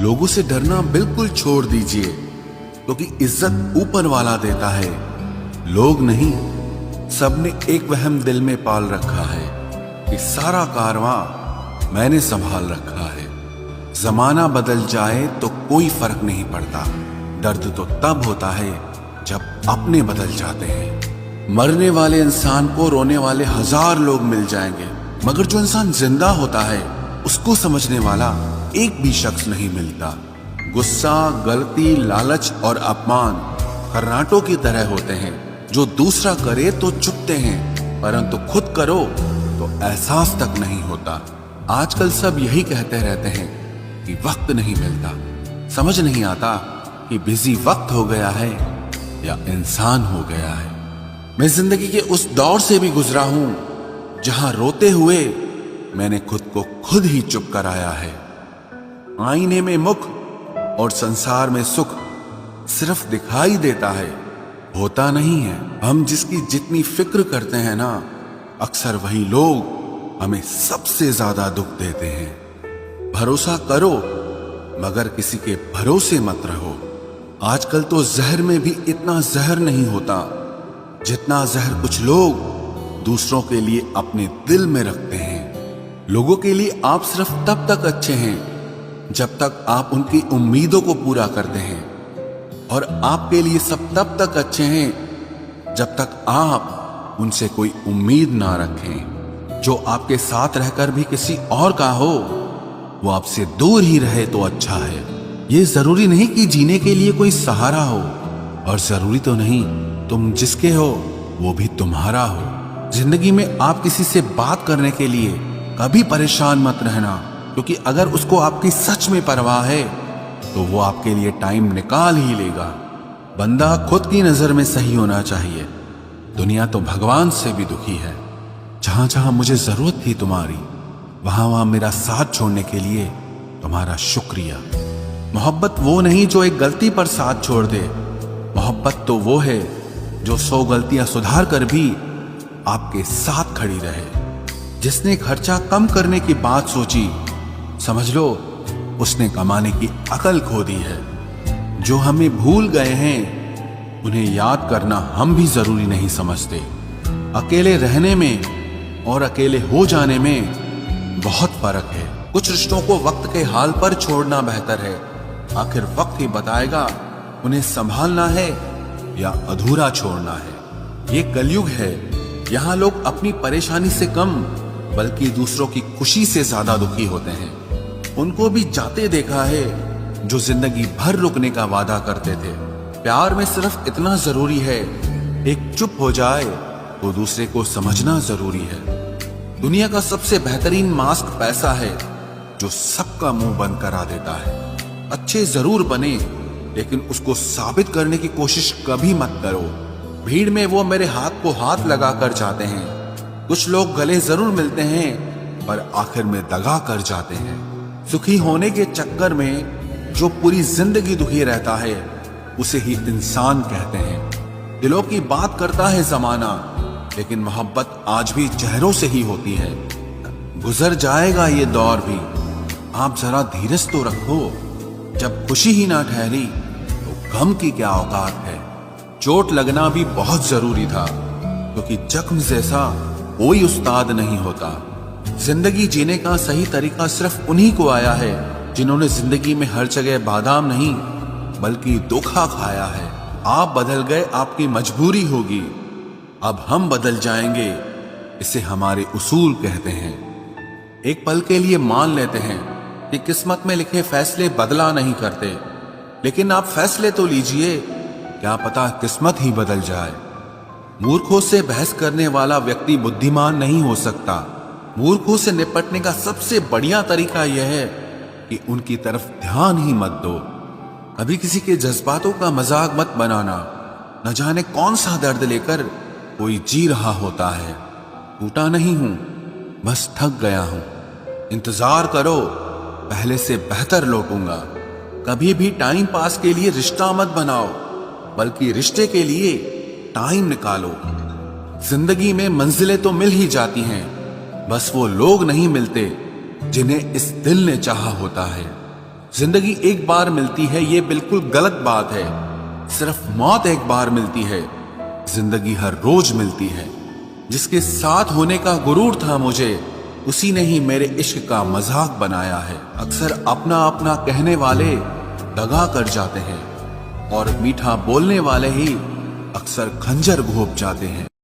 लोगों से डरना बिल्कुल छोड़ दीजिए, क्योंकि इज्जत ऊपर वाला देता है, लोग नहीं। सबने एक वहम दिल में पाल रखा है कि सारा कारवां मैंने संभाल रखा है। जमाना बदल जाए तो कोई फर्क नहीं पड़ता, दर्द तो तब होता है जब अपने बदल जाते हैं। मरने वाले इंसान को रोने वाले 1000 लोग मिल जाएंगे, मगर जो इंसान जिंदा होता है उसको समझने वाला एक भी शख्स नहीं मिलता। गुस्सा, गलती, लालच और अपमान खर्राटों की तरह होते हैं, जो दूसरा करे तो चुपते हैं, परंतु खुद करो तो एहसास तक नहीं होता। आजकल सब यही कहते रहते हैं कि वक्त नहीं मिलता। समझ नहीं आता कि बिजी वक्त हो गया है या इंसान हो गया है। मैं जिंदगी के उस दौर से भी गुजरा हूं जहां रोते हुए मैंने खुद को खुद ही चुप कराया है। आईने में मुख और संसार में सुख सिर्फ दिखाई देता है, होता नहीं है। हम जिसकी जितनी फिक्र करते हैं ना, अक्सर वही लोग हमें सबसे ज्यादा दुख देते हैं। भरोसा करो मगर किसी के भरोसे मत रहो। आजकल तो जहर में भी इतना जहर नहीं होता जितना जहर कुछ लोग दूसरों के लिए अपने दिल में रखते हैं। लोगों के लिए आप सिर्फ तब तक अच्छे हैं जब तक आप उनकी उम्मीदों को पूरा करते हैं, और आपके लिए सब तब तक अच्छे हैं जब तक आप उनसे कोई उम्मीद ना रखें। जो आपके साथ रहकर भी किसी और का हो, वो आपसे दूर ही रहे तो अच्छा है। ये जरूरी नहीं कि जीने के लिए कोई सहारा हो, और जरूरी तो नहीं तुम जिसके हो वो भी तुम्हारा हो। जिंदगी में आप किसी से बात करने के लिए कभी परेशान मत रहना, क्योंकि अगर उसको आपकी सच में परवाह है तो वो आपके लिए टाइम निकाल ही लेगा। बंदा खुद की नजर में सही होना चाहिए। दुनिया तो भगवान से भी दुखी है। जहां जहां मुझे जरूरत थी तुम्हारी, वहां वहां मेरा साथ छोड़ने के लिए तुम्हारा शुक्रिया। मोहब्बत वो नहीं जो एक गलती पर साथ छोड़ दे। मोहब्बत तो वो है जो 100 गलतियां सुधार कर भी आपके साथ खड़ी रहे। जिसने खर्चा कम करने की बात सोची, समझ लो उसने कमाने की अकल खो दी है। जो हमें भूल गए हैं उन्हें याद करना हम भी जरूरी नहीं समझते। अकेले रहने में और अकेले हो जाने में बहुत फर्क है। कुछ रिश्तों को वक्त के हाल पर छोड़ना बेहतर है। आखिर वक्त ही बताएगा उन्हें संभालना है या अधूरा छोड़ना है। ये कलयुग है, यहाँ लोग अपनी परेशानी से कम बल्कि दूसरों की खुशी से ज्यादा दुखी होते हैं। उनको भी जाते देखा है जो जिंदगी भर रुकने का वादा करते थे। प्यार में सिर्फ इतना जरूरी है, एक चुप हो जाए तो दूसरे को समझना जरूरी है। दुनिया का सबसे बेहतरीन मास्क पैसा है, जो सबका मुंह बंद करा देता है। अच्छे जरूर बने, लेकिन उसको साबित करने की कोशिश कभी मत करो। भीड़ में वो मेरे हाथ को हाथ लगा कर जाते हैं। कुछ लोग गले जरूर मिलते हैं पर आखिर में दगा कर जाते हैं। सुखी होने के चक्कर में जो पूरी जिंदगी दुखी रहता है उसे ही इंसान कहते हैं। दिलों की बात करता है जमाना, लेकिन मोहब्बत आज भी चेहरों से ही होती है। गुजर जाएगा ये दौर भी, आप जरा धीरज तो रखो। जब खुशी ही ना ठहरी तो गम की क्या औकात है। चोट लगना भी बहुत जरूरी था, क्योंकि जख्म जैसा कोई उस्ताद नहीं होता। जिंदगी जीने का सही तरीका सिर्फ उन्हीं को आया है जिन्होंने जिंदगी में हर जगह बादाम नहीं बल्कि धोखा खाया है। आप बदल गए, आपकी मजबूरी होगी, अब हम बदल जाएंगे, इसे हमारे उसूल कहते हैं। एक पल के लिए मान लेते हैं कि किस्मत में लिखे फैसले बदला नहीं करते, लेकिन आप फैसले तो लीजिए, क्या पता किस्मत ही बदल जाए। मूर्खों से बहस करने वाला व्यक्ति बुद्धिमान नहीं हो सकता। मूर्खों से निपटने का सबसे बढ़िया तरीका यह है कि उनकी तरफ ध्यान ही मत दो। कभी किसी के जज्बातों का मजाक मत बनाना। न जाने कौन सा दर्द लेकर कोई जी रहा होता है। टूटा नहीं हूं, बस थक गया हूं। इंतजार करो, पहले से बेहतर लौटूंगा। कभी भी टाइम पास के लिए रिश्ता मत बनाओ, बल्कि रिश्ते के लिए टाइम निकालो। जिंदगी में मंजिलें तो मिल ही जाती हैं, बस वो लोग नहीं मिलते जिन्हें इस दिल ने चाहा होता है। जिंदगी एक बार मिलती है ये बिल्कुल गलत बात है। सिर्फ मौत एक बार मिलती है, जिंदगी हर रोज मिलती है। जिसके साथ होने का गुरूर था मुझे, उसी ने ही मेरे इश्क का मजाक बनाया है। अक्सर अपना अपना कहने वाले दगा कर जाते हैं और मीठा बोलने वाले ही अक्सर खंजर घोंप जाते हैं।